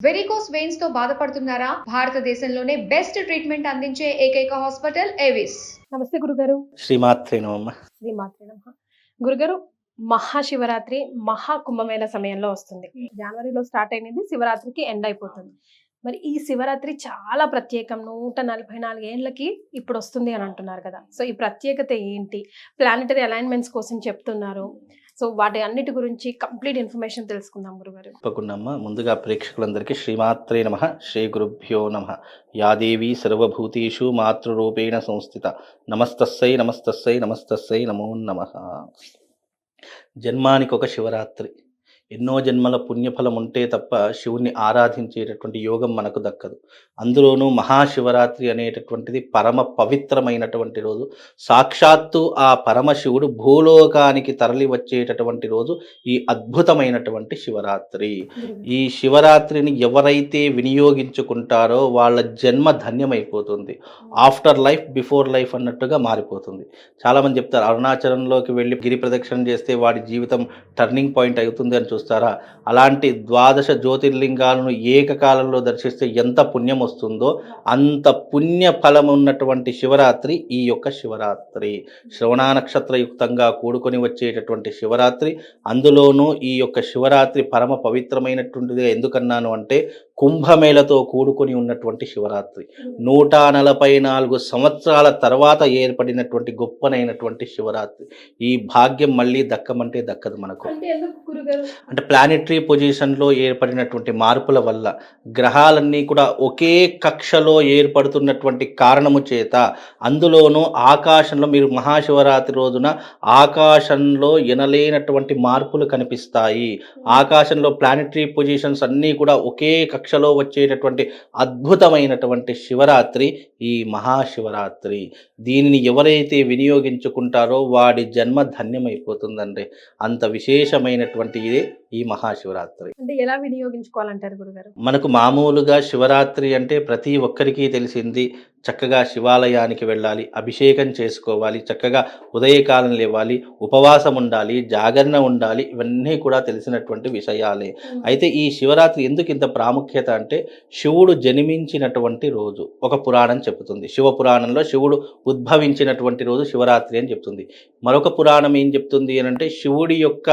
Varicose veins తో బాధపడుతున్నారా? భారతదేశంలోనే బెస్ట్ ట్రీట్మెంట్ అందించే ఏకైక హాస్పిటల్ ఏవిస్. నమస్తే గురుగారు. శ్రీమాత్రే నమః. శ్రీమాత్రే నమః. గురుగారు, మహాశివరాత్రి మహాకుంభమేళ సమయంలో వస్తుంది. జనవరిలో స్టార్ట్ అయినది శివరాత్రికి ఎండ్ అయిపోతుంది. మరి ఈ శివరాత్రి చాలా ప్రత్యేకం. 144 ఏళ్ళకి ఇప్పుడు వస్తుంది అని అంటున్నారు కదా. సో ఈ ప్రత్యేకత ఏంటి? ప్లానెటరీ అలైన్మెంట్స్ కోసం చెప్తున్నారు. సో వాటి అన్నిటి గురించి కంప్లీట్ ఇన్ఫర్మేషన్ తెలుసుకుందాం గురుగారు. తప్పకుండా. ముందుగా ప్రేక్షకులందరికీ శ్రీమాత్రే నమః, శ్రీ గురుభ్యో నమః. యాదేవి సర్వభూతేషు మాతృరూపేణ సంస్థిత. నమస్తస్సై నమస్తస్సై నమస్తస్సై నమో నమః. జన్మానికి ఒక శివరాత్రి. ఎన్నో జన్మల పుణ్యఫలం ఉంటే తప్ప శివుణ్ణి ఆరాధించేటటువంటి యోగం మనకు దక్కదు. అందులోనూ మహాశివరాత్రి అనేటటువంటిది పరమ పవిత్రమైనటువంటి రోజు. సాక్షాత్తు ఆ పరమశివుడు భూలోకానికి తరలి వచ్చేటటువంటి రోజు ఈ అద్భుతమైనటువంటి శివరాత్రి. ఈ శివరాత్రిని ఎవరైతే వినియోగించుకుంటారో వాళ్ళ జన్మ ధన్యమైపోతుంది. ఆఫ్టర్ లైఫ్ బిఫోర్ లైఫ్ అన్నట్టుగా మారిపోతుంది. చాలామంది చెప్తారు, అరుణాచలంలోకి వెళ్ళి గిరి ప్రదక్షిణ చేస్తే వాడి జీవితం టర్నింగ్ పాయింట్ అవుతుంది అని చూస్తారా? అలాంటి 12 జ్యోతిర్లింగాలను ఏకకాలంలో దర్శిస్తే ఎంత పుణ్యం వస్తుందో అంత పుణ్య ఫలం ఉన్నటువంటి శివరాత్రి ఈ యొక్క శివరాత్రి. శ్రవణ నక్షత్రయుక్తంగా కూడుకొని వచ్చేటటువంటి శివరాత్రి. అందులోనూ ఈ యొక్క శివరాత్రి పరమ పవిత్రమైనటువంటిదిగా ఎందుకన్నాను అంటే కుంభమేళతో కూడుకొని ఉన్నటువంటి శివరాత్రి. 144 సంవత్సరాల తర్వాత ఏర్పడినటువంటి గొప్పనైనటువంటి శివరాత్రి. ఈ భాగ్యం మళ్ళీ దక్కమంటే దక్కదు మనకు. అంటే ప్లానెటరీ పొజిషన్లో ఏర్పడినటువంటి మార్పుల వల్ల గ్రహాలన్నీ కూడా ఒకే కక్షలో ఏర్పడుతున్నటువంటి కారణము చేత, అందులోనూ ఆకాశంలో మీరు మహాశివరాత్రి రోజున ఆకాశంలో ఎనలేనటువంటి మార్పులు కనిపిస్తాయి. ఆకాశంలో ప్లానెటరీ పొజిషన్స్ అన్నీ కూడా ఒకే కక్షలో వచ్చేటటువంటి అద్భుతమైనటువంటి శివరాత్రి ఈ మహాశివరాత్రి. దీనిని ఎవరైతే వినియోగించుకుంటారో వాడి జన్మ ధన్యమైపోతుందండి. అంత విశేషమైనటువంటి ఇదే ఈ మహాశివరాత్రి. అంటే ఎలా వినియోగించుకోవాలంటారు గురుగారు? మనకు మామూలుగా శివరాత్రి అంటే ప్రతి ఒక్కరికి తెలిసింది. చక్కగా శివాలయానికి వెళ్ళాలి, అభిషేకం చేసుకోవాలి, చక్కగా ఉదయకాలం లేవాలి, ఉపవాసం ఉండాలి, జాగరణ ఉండాలి. ఇవన్నీ కూడా తెలిసినటువంటి విషయాలే. అయితే ఈ శివరాత్రి ఎందుకు ఇంత ప్రాముఖ్యత అంటే శివుడు జన్మించినటువంటి రోజు ఒక పురాణం చెబుతుంది. శివ పురాణంలో శివుడు ఉద్భవించినటువంటి రోజు శివరాత్రి అని చెప్తుంది. మరొక పురాణం ఏం చెప్తుంది అని అంటే శివుడి యొక్క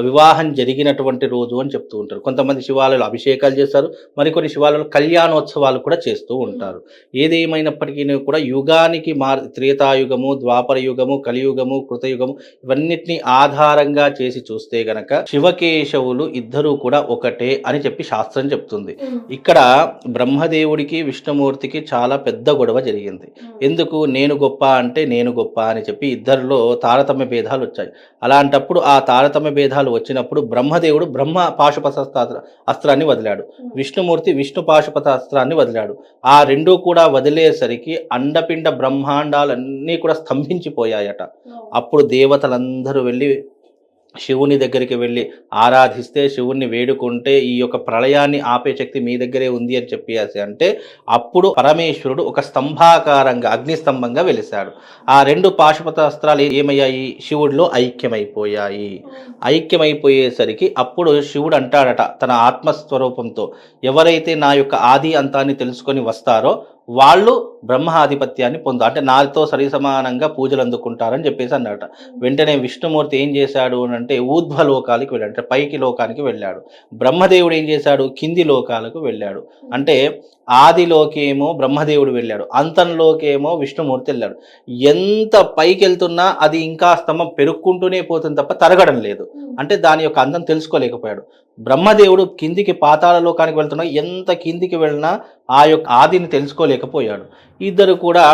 వివాహం జరిగినటువంటి రోజు అని చెప్తూ ఉంటారు. కొంతమంది శివాలయాలు అభిషేకాలు చేస్తారు, మరికొన్ని శివాలయాలు కళ్యాణోత్సవాలు కూడా చేస్తూ ఉంటారు. ఏదేమైనప్పటికీ కూడా యుగానికి త్రేతాయుగము, ద్వాపర యుగము, కలియుగము, కృతయుగము ఇవన్నిటిని ఆధారంగా చేసి చూస్తే గనక శివకేశవులు ఇద్దరూ కూడా ఒకటే అని చెప్పి శాస్త్రం చెప్తుంది. ఇక్కడ బ్రహ్మదేవుడికి విష్ణుమూర్తికి చాలా పెద్ద గొడవ జరిగింది. ఎందుకు? నేను గొప్ప అంటే నేను గొప్ప అని చెప్పి ఇద్దరిలో తారతమ్య భేదాలు వచ్చాయి. అలాంటప్పుడు ఆ తారతమ్య భేదాలు వచ్చినప్పుడు బ్రహ్మదేవుడు బ్రహ్మ పాశుపత అస్త్రాన్ని వదిలాడు, విష్ణుమూర్తి విష్ణు పాశుపత అస్త్రాన్ని వదిలాడు. ఆ రెండూ కూడా వదిలేసరికి అండపిండ బ్రహ్మాండాలన్నీ కూడా స్తంభించిపోయాయట. అప్పుడు దేవతలందరూ వెళ్ళి శివుని దగ్గరికి వెళ్ళి ఆరాధిస్తే, శివుణ్ణి వేడుకుంటే ఈ యొక్క ప్రళయాన్ని ఆపే శక్తి మీ దగ్గరే ఉంది అని చెప్పేసి అంటే అప్పుడు పరమేశ్వరుడు ఒక స్తంభాకారంగా అగ్నిస్తంభంగా వెలిశాడు. ఆ రెండు పాశుపత అస్త్రాలు ఏమయ్యాయి? శివుడిలో ఐక్యమైపోయాయి. ఐక్యమైపోయేసరికి అప్పుడు శివుడు అంటాడట తన ఆత్మస్వరూపంతో, ఎవరైతే నా యొక్క ఆది అంతాన్ని తెలుసుకొని వస్తారో వాళ్ళు బ్రహ్మ ఆధిపత్యాన్ని అంటే నాతో సరిసమానంగా పూజలు అందుకుంటారని చెప్పేసి అన్నట. వెంటనే విష్ణుమూర్తి ఏం చేశాడు అని అంటే ఊర్ధ్వలోకాలకి వెళ్ళాడు, అంటే పైకి లోకానికి వెళ్ళాడు. బ్రహ్మదేవుడు ఏం చేశాడు? కింది లోకాలకు వెళ్ళాడు. అంటే ఆదిలోకేమో బ్రహ్మదేవుడు వెళ్ళాడు, అంతంలోకేమో విష్ణుమూర్తి వెళ్ళాడు. ఎంత పైకి వెళ్తున్నా అది ఇంకా స్తంభం పెరుక్కుంటూనే పోతుంది తప్ప తరగడం లేదు. అంటే దాని యొక్క అందం తెలుసుకోలేకపోయాడు. బ్రహ్మదేవుడు కిందికి పాతాళ లోకానికి వెళ్తున్నా ఎంత కిందికి వెళ్ళినా ఆ యొక్క ఆదిని తెలుసుకోలేకపోయాడు. ఇద్దరు కూడా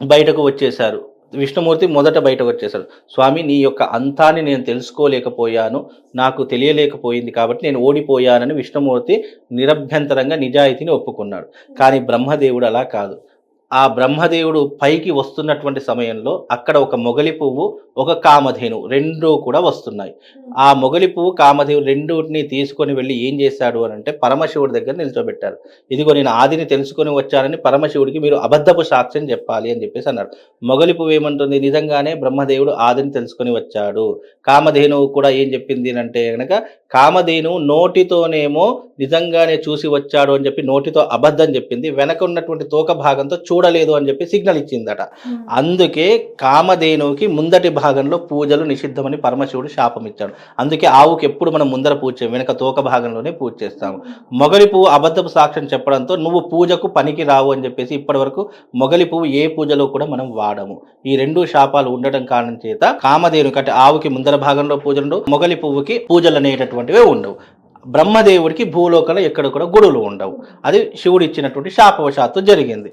బయటకు వచ్చేశారు. విష్ణుమూర్తి మొదట బయటకు వచ్చేశాడు. స్వామి, నీ యొక్క అంతాన్ని నేను తెలుసుకోలేకపోయాను, నాకు తెలియలేకపోయింది కాబట్టి నేను ఓడిపోయానని విష్ణుమూర్తి నిరభ్యంతరంగా నిజాయితీని ఒప్పుకున్నాడు. కానీ బ్రహ్మదేవుడు అలా కాదు. ఆ బ్రహ్మదేవుడు పైకి వస్తున్నటువంటి సమయంలో అక్కడ ఒక మొగలి పువ్వు, ఒక కామధేను రెండూ కూడా వస్తున్నాయి. ఆ మొగలి పువ్వు, కామధేను రెండుటిని తీసుకొని వెళ్ళి ఏం చేశాడు అని అంటే పరమశివుడి దగ్గర నిల్చోబెట్టారు. ఇదిగో నేను ఆదిని తెలుసుకొని వచ్చానని పరమశివుడికి మీరు అబద్ధపు సాక్ష్యం చెప్పాలి అని చెప్పేసి అన్నారు. మొగలి పువ్వు ఏమంటుంది, నిజంగానే బ్రహ్మదేవుడు ఆదిని తెలుసుకొని వచ్చాడు. కామధేనువు కూడా ఏం చెప్పింది అంటే గనక కామధేను నోటితోనేమో నిజంగానే చూసి వచ్చాడు అని చెప్పి నోటితో అబద్ధం చెప్పింది, వెనక ఉన్నటువంటి తోక భాగంతో చూడలేదు అని చెప్పి సిగ్నల్ ఇచ్చిందట. అందుకే కామధేనువుకి ముందటి భాగంలో పూజలు నిషిద్ధమని పరమశివుడు శాపం ఇచ్చాడు. అందుకే ఆవుకి ఎప్పుడు మనం ముందర పూజ చేయం, వెనక తోక భాగంలోనే పూజ చేస్తాము. మొగలి పువ్వు అబద్ధపు సాక్ష్యం చెప్పడంతో నువ్వు పూజకు పనికి రావు అని చెప్పేసి ఇప్పటి వరకు మొగలి పువ్వు ఏ పూజలో కూడా మనం వాడము. ఈ రెండు శాపాలు ఉండటం కారణం చేత కామధేను కంటే ఆవుకి ముందర భాగంలో పూజలు ఉండవు, మొగలి పువ్వుకి పూజలు అనేటటువంటివే ఉండవు. బ్రహ్మదేవుడికి భూలోకంలో ఎక్కడ కూడా గుడులు ఉండవు. అది శివుడు ఇచ్చినటువంటి శాపవశాత్తు జరిగింది.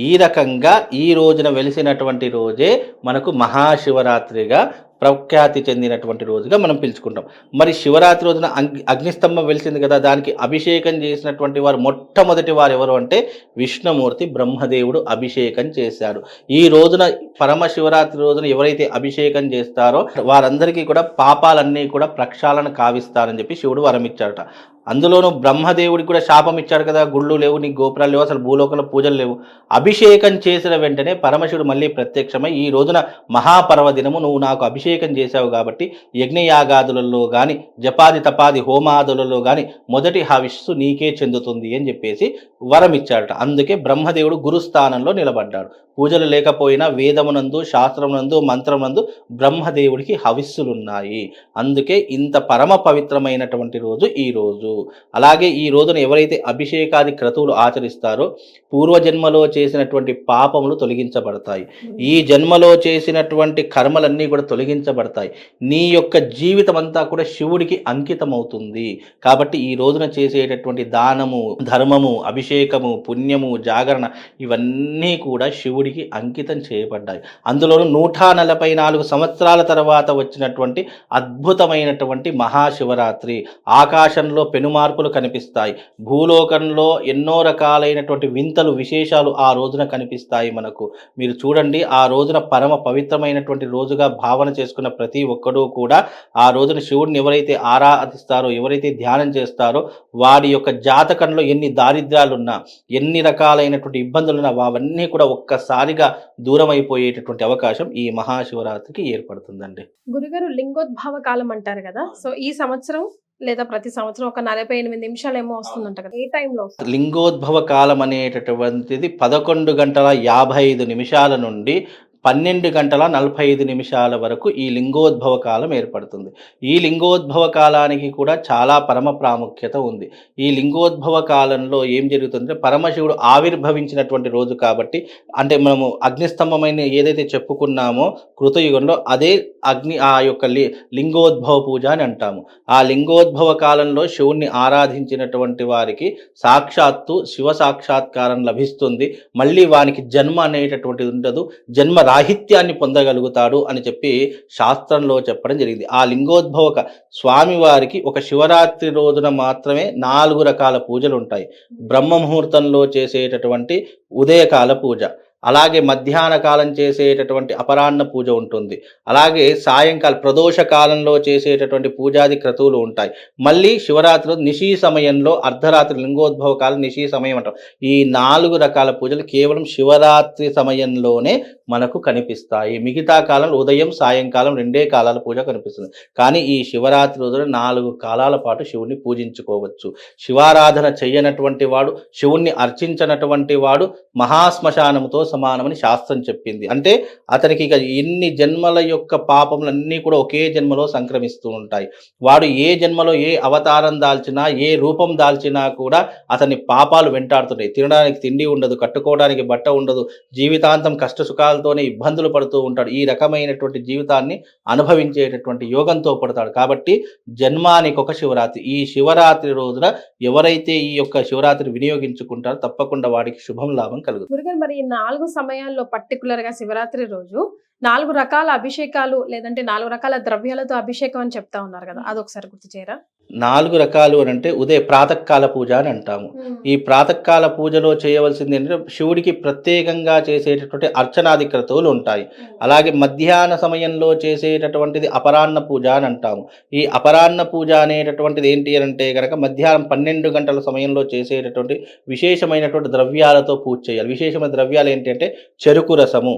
ఈ రకంగా ఈ రోజున వెలిసినటువంటి రోజే మనకు మహాశివరాత్రిగా ప్రఖ్యాతి చెందినటువంటి రోజుగా మనం పిలుచుకుంటాం. మరి శివరాత్రి రోజున అగ్నిస్తంభం వెలిసింది కదా, దానికి అభిషేకం చేసినటువంటి వారు మొట్టమొదటి వారు ఎవరు అంటే విష్ణుమూర్తి బ్రహ్మదేవుడు అభిషేకం చేశాడు. ఈ రోజున పరమశివరాత్రి రోజున ఎవరైతే అభిషేకం చేస్తారో వారందరికీ కూడా పాపాలన్నీ కూడా ప్రక్షాళన కావిస్తారని చెప్పి శివుడు వరమిచ్చాడట. అందులోనూ బ్రహ్మదేవుడికి కూడా శాపం ఇచ్చాడు కదా, గుళ్ళు లేవు, నీకు గోపురాలు లేవు, అసలు భూలోకంలో పూజలు లేవు. అభిషేకం చేసిన వెంటనే పరమశివుడు మళ్ళీ ప్రత్యక్షమై ఈ రోజున మహాపర్వదినము నువ్వు నాకు అభిషేకం చేశావు కాబట్టి యజ్ఞయాగాదులలో కానీ జపాది తపాది హోమాదులలో కానీ మొదటి హవిస్సు నీకే చెందుతుంది అని చెప్పేసి వరం ఇచ్చాడట. అందుకే బ్రహ్మదేవుడు గురుస్థానంలో నిలబడ్డాడు. పూజలు లేకపోయినా వేదమునందు, శాస్త్రమునందు, మంత్రమునందు బ్రహ్మదేవుడికి హవిస్సులున్నాయి. అందుకే ఇంత పరమ పవిత్రమైనటువంటి రోజు ఈ రోజు. అలాగే ఈ రోజున ఎవరైతే అభిషేకాది క్రతువులు ఆచరిస్తారో పూర్వజన్మలో చేసినటువంటి పాపములు తొలగించబడతాయి. ఈ జన్మలో చేసినటువంటి కర్మలన్నీ కూడా తొలగించబడతాయి. నీ యొక్క జీవితం అంతా కూడా శివుడికి అంకితమవుతుంది. కాబట్టి ఈ రోజున చేసేటటువంటి దానము, ధర్మము, అభిషేకము, పుణ్యము, జాగరణ ఇవన్నీ కూడా శివుడికి అంకితం చేయబడ్డాయి. అందులోనూ 144 సంవత్సరాల తర్వాత వచ్చినటువంటి అద్భుతమైనటువంటి మహాశివరాత్రి. ఆకాశంలో పెనుమార్పులు కనిపిస్తాయి. భూలోకంలో ఎన్నో రకాలైనటువంటి వింతలు, విశేషాలు ఆ రోజున కనిపిస్తాయి మనకు. మీరు చూడండి, ఆ రోజున పరమ పవిత్రమైనటువంటి రోజుగా భావన చేసుకున్న ప్రతి ఒక్కడూ కూడా ఆ రోజున శివుడిని ఎవరైతే ఆరాధిస్తారో, ఎవరైతే ధ్యానం చేస్తారో వారి యొక్క జాతకంలో ఎన్ని దారిద్ర్యాలున్నా, ఎన్ని రకాలైనటువంటి ఇబ్బందులున్నా అవన్నీ కూడా ఒక్కసారిగా దూరం అయిపోయేటటువంటి అవకాశం ఈ మహాశివరాత్రికి ఏర్పడుతుందండి. గురుగారు, లింగోద్భవ కాలం అంటారు కదా, సో ఈ సంవత్సరం లేదా ప్రతి సంవత్సరం ఒక 48 నిమిషాలు ఏమో వస్తుందంట కదా, ఏ టైంలో వస్తుంది? లింగోద్భవ కాలం అనేటటువంటిది 11:55 నుండి 12:45 వరకు ఈ లింగోద్భవ కాలం ఏర్పడుతుంది. ఈ లింగోద్భవ కాలానికి కూడా చాలా పరమ ప్రాముఖ్యత ఉంది. ఈ లింగోద్భవ కాలంలో ఏం జరుగుతుందంటే పరమశివుడు ఆవిర్భవించినటువంటి రోజు కాబట్టి, అంటే మనము అగ్నిస్తంభమైన ఏదైతే చెప్పుకున్నామో కృతయుగంలో అదే ఆ యొక్క లింగోద్భవ పూజ అని అంటాము. ఆ లింగోద్భవ కాలంలో శివుణ్ణి ఆరాధించినటువంటి వారికి సాక్షాత్తు శివ సాక్షాత్కారం లభిస్తుంది. మళ్ళీ వానికి జన్మ అనేటటువంటిది ఉండదు, జన్మ రాహిత్యాన్ని పొందగలుగుతాడు అని చెప్పి శాస్త్రంలో చెప్పడం జరిగింది. ఆ లింగోద్భవక స్వామివారికి ఒక శివరాత్రి రోజున మాత్రమే 4 రకాల పూజలు ఉంటాయి. బ్రహ్మ ముహూర్తంలో చేసేటటువంటి ఉదయకాల పూజ, అలాగే మధ్యాహ్న కాలం చేసేటటువంటి అపరాహ్న పూజ ఉంటుంది, అలాగే సాయంకాలం ప్రదోష కాలంలో చేసేటటువంటి పూజాది క్రతువులు ఉంటాయి. మళ్ళీ శివరాత్రిలో నిశీ సమయంలో అర్ధరాత్రి లింగోద్భవ కాలం నిశీ సమయం అంటాం. ఈ 4 రకాల పూజలు కేవలం శివరాత్రి సమయంలోనే మనకు కనిపిస్తాయి. మిగతా కాలంలో ఉదయం సాయంకాలం 2 కాలాల పూజ కనిపిస్తుంది. కానీ ఈ శివరాత్రి రోజున 4 కాలాల పాటు శివుణ్ణి పూజించుకోవచ్చు. శివారాధన చెయ్యనటువంటి వాడు, శివుణ్ణి అర్చించినటువంటి వాడు మహాశ్మశానముతో సమానమని శాస్త్రం చెప్పింది. అంటే అతనికి ఇక ఎన్ని జన్మల యొక్క పాపములన్నీ కూడా ఒకే జన్మలో సంక్రమిస్తూ ఉంటాయి. వాడు ఏ జన్మలో ఏ అవతారం దాల్చినా, ఏ రూపం దాల్చినా కూడా అతని పాపాలు వెంటాడుతున్నాయి. తినడానికి తిండి ఉండదు, కట్టుకోవడానికి బట్ట ఉండదు, జీవితాంతం కష్ట సుఖాలతోనే ఇబ్బందులు పడుతూ ఉంటాడు. ఈ రకమైనటువంటి జీవితాన్ని అనుభవించేటటువంటి యోగంతో పడతాడు. కాబట్టి జన్మానికి ఒక శివరాత్రి. ఈ శివరాత్రి రోజున ఎవరైతే ఈ యొక్క శివరాత్రి వినియోగించుకుంటారో తప్పకుండా వాడికి శుభం లాభం కలుగుతుంది. గురుగారు, మరి ఈ 4 సమయాల్లో పర్టికులర్ గా శివరాత్రి రోజు 4 రకాల అభిషేకాలు లేదంటే 4 రకాల ద్రవ్యాలతో అభిషేకం అని చెప్తా ఉన్నారు కదా, అదొకసారి గుర్తు చేయరా? 4 రకాలు అని అంటే ప్రాతకాల పూజ అని అంటాము. ఈ ప్రాతకాల పూజలో చేయవలసింది ఏంటంటే శివుడికి ప్రత్యేకంగా చేసేటటువంటి అర్చనాది క్రతువులు ఉంటాయి. అలాగే మధ్యాహ్న సమయంలో చేసేటటువంటిది అపరాహ్న పూజ అని అంటాము. ఈ అపరాహ్న పూజ అనేటటువంటిది ఏంటి అని అంటే కనుక మధ్యాహ్నం 12 గంటల సమయంలో చేసేటటువంటి విశేషమైనటువంటి ద్రవ్యాలతో పూజ చేయాలి. విశేషమైన ద్రవ్యాలు ఏంటి అంటే చెరుకు రసము,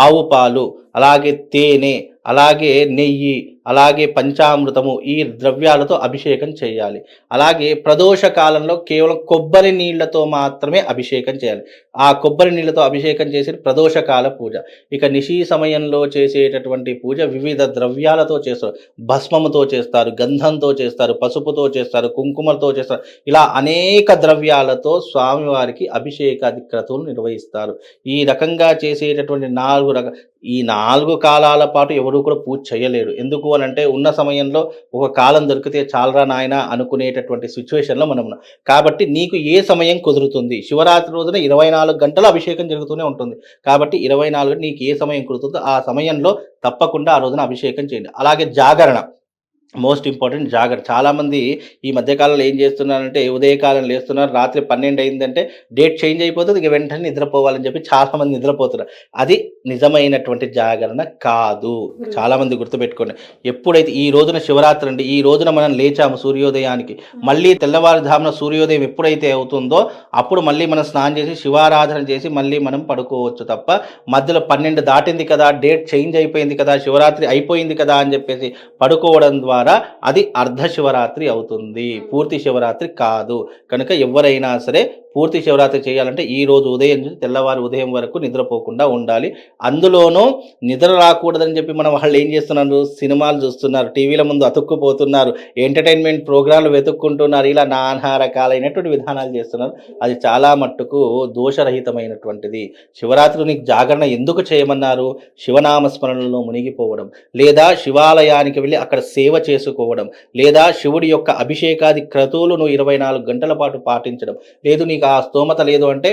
ఆవు పాలు, అలాగే తేనె, అలాగే నెయ్యి, అలాగే పంచామృతము, ఈ ద్రవ్యాలతో అభిషేకం చేయాలి. అలాగే ప్రదోష కాలంలో కేవలం కొబ్బరి నీళ్లతో మాత్రమే అభిషేకం చేయాలి. ఆ కొబ్బరి నీళ్లతో అభిషేకం చేసి ప్రదోషకాల పూజ. ఇక నిశీ సమయంలో చేసేటటువంటి పూజ వివిధ ద్రవ్యాలతో చేస్తారు. భస్మముతో చేస్తారు, గంధంతో చేస్తారు, పసుపుతో చేస్తారు, కుంకుమతో చేస్తారు. ఇలా అనేక ద్రవ్యాలతో స్వామివారికి అభిషేకాది క్రతువులు నిర్వహిస్తారు. ఈ రకంగా చేసేటటువంటి 4 కాలాల పాటు ఎవరు కూడా పూజ చేయలేరు. ఎందుకు అని అంటే ఉన్న సమయంలో ఒక కాలం దొరికితే చాలరా నాయన అనుకునేటటువంటి సిచ్యువేషన్లో మనం ఉన్నాం. కాబట్టి నీకు ఏ సమయం కుదురుతుంది? శివరాత్రి రోజున 24 గంటల అభిషేకం జరుగుతూనే ఉంటుంది. కాబట్టి 24 నీకు ఏ సమయం కుదురుతుందో ఆ సమయంలో తప్పకుండా ఆ రోజున అభిషేకం చేయండి. అలాగే జాగరణ, మోస్ట్ ఇంపార్టెంట్ జాగరణ. చాలామంది ఈ మధ్యకాలంలో ఏం చేస్తున్నారంటే ఉదయకాలం లేస్తున్నారు, రాత్రి 12 అయిందంటే డేట్ చేంజ్ అయిపోతుంది, ఇక వెంటనే నిద్రపోవాలని చెప్పి చాలామంది నిద్రపోతున్నారు. అది నిజమైనటువంటి జాగరణ కాదు. చాలామంది గుర్తుపెట్టుకోండి. ఎప్పుడైతే ఈ రోజున శివరాత్రి అండి, ఈ రోజున మనం లేచాము సూర్యోదయానికి, మళ్ళీ తెల్లవారుజామున సూర్యోదయం ఎప్పుడైతే అవుతుందో అప్పుడు మళ్ళీ మనం స్నానం చేసి శివారాధన చేసి మళ్ళీ మనం పడుకోవచ్చు తప్ప మధ్యలో 12 దాటింది కదా, డేట్ చేంజ్ అయిపోయింది కదా, శివరాత్రి అయిపోయింది కదా అని చెప్పేసి పడుకోవడం ద్వారా అది అర్ధ శివరాత్రి అవుతుంది, పూర్తి శివరాత్రి కాదు. కనుక ఎవరైనా సరే పూర్తి శివరాత్రి చేయాలంటే ఈ రోజు ఉదయం నుంచి తెల్లవారు ఉదయం వరకు నిద్రపోకుండా ఉండాలి. అందులోనూ నిద్ర రాకూడదని చెప్పి మనం వాళ్ళు ఏం చేస్తున్నారు, సినిమాలు చూస్తున్నారు, టీవీల ముందు అతుక్కుపోతున్నారు, ఎంటర్టైన్మెంట్ ప్రోగ్రాంలు వెతుక్కుంటున్నారు, ఇలా నానా రకాలైనటువంటి విధానాలు చేస్తున్నారు. అది చాలా మట్టుకు దోషరహితమైనటువంటిది. శివరాత్రి నీకు జాగరణ ఎందుకు చేయమన్నారు? శివనామస్మరణలో మునిగిపోవడం, లేదా శివాలయానికి వెళ్ళి అక్కడ సేవ చేసుకోవడం, లేదా శివుడి యొక్క అభిషేకాది క్రతువులు నువ్వు 24 గంటల పాటు పాటించడం. లేదు నీకు ఆ స్తోమత లేదు అంటే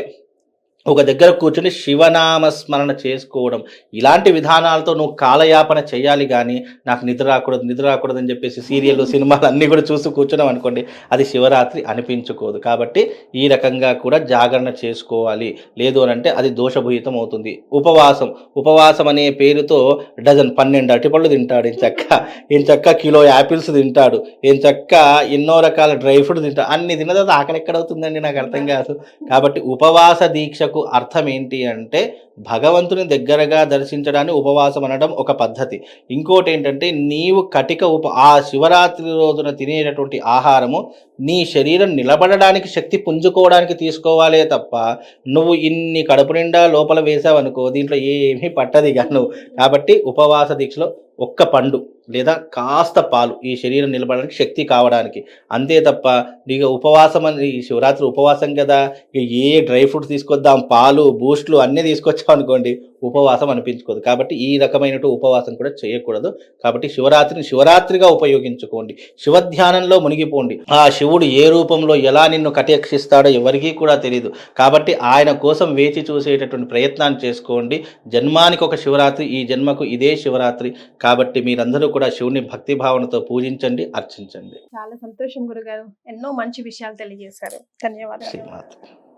ఒక దగ్గర కూర్చుని శివనామస్మరణ చేసుకోవడం. ఇలాంటి విధానాలతో నువ్వు కాలయాపన చేయాలి. కానీ నాకు నిద్ర రాకూడదు అని చెప్పేసి సీరియల్ సినిమాలు అన్నీ కూడా చూస్తూ కూర్చున్నాం అనుకోండి, అది శివరాత్రి అనిపించుకోదు. కాబట్టి ఈ రకంగా కూడా జాగరణ చేసుకోవాలి. లేదు అని అంటే అది దోషభూయితం అవుతుంది. ఉపవాసం అనే పేరుతో 12 అరటిపళ్ళు తింటాడు, ఇంచక్క కిలో యాపిల్స్ తింటాడు, ఎన్నో రకాల డ్రై ఫ్రూట్స్ తింటాడు. అన్ని తిన్న తర్వాత ఆకలి ఎక్కడవుతుందండి? నాకు అర్థం కాదు. కాబట్టి ఉపవాస దీక్ష అర్థం ఏంటి అంటే భగవంతుని దగ్గరగా దర్శించడానికి ఉపవాసం అనడం ఒక పద్ధతి. ఇంకోటి ఏంటంటే నీవు ఆ శివరాత్రి రోజున తినేటటువంటి ఆహారము నీ శరీరం నిలబడడానికి శక్తి పుంజుకోవడానికి తీసుకోవాలే తప్ప నువ్వు ఇన్ని కడుపు నిండా లోపల వేసావనుకో దీంట్లో ఏమీ పట్టది గాను. కాబట్టి ఉపవాస దీక్షలో ఒక్క పండు లేదా కాస్త పాలు ఈ శరీరం నిలబడడానికి శక్తి కావడానికి, అంతే తప్ప ఇక ఉపవాసం అని ఈ శివరాత్రి ఉపవాసం కదా ఇక ఏ డ్రై ఫ్రూట్స్ తీసుకొద్దాం, పాలు బూస్ట్లు అన్నీ తీసుకొచ్చాం అనుకోండి, ఉపవాసం అనిపించుకోదు. కాబట్టి ఈ రకమైనటువంటి ఉపవాసం కూడా చేయకూడదు. కాబట్టి శివరాత్రిగా ఉపయోగించుకోండి, శివధ్యానంలో మునిగిపోండి. ఆ శివుడు ఏ రూపంలో ఎలా నిన్ను కటాక్షిస్తాడో ఎవరికీ కూడా తెలియదు. కాబట్టి ఆయన కోసం వేచి చూసేటటువంటి ప్రయత్నాన్ని చేసుకోండి. జన్మానికి ఒక శివరాత్రి, ఈ జన్మకు ఇదే శివరాత్రి. కాబట్టి మీరందరూ కూడా శివుని భక్తి భావనతో పూజించండి, అర్చించండి. చాలా సంతోషం గురుగారు, ఎన్నో మంచి విషయాలు తెలియజేశారు. ధన్యవాదాలు.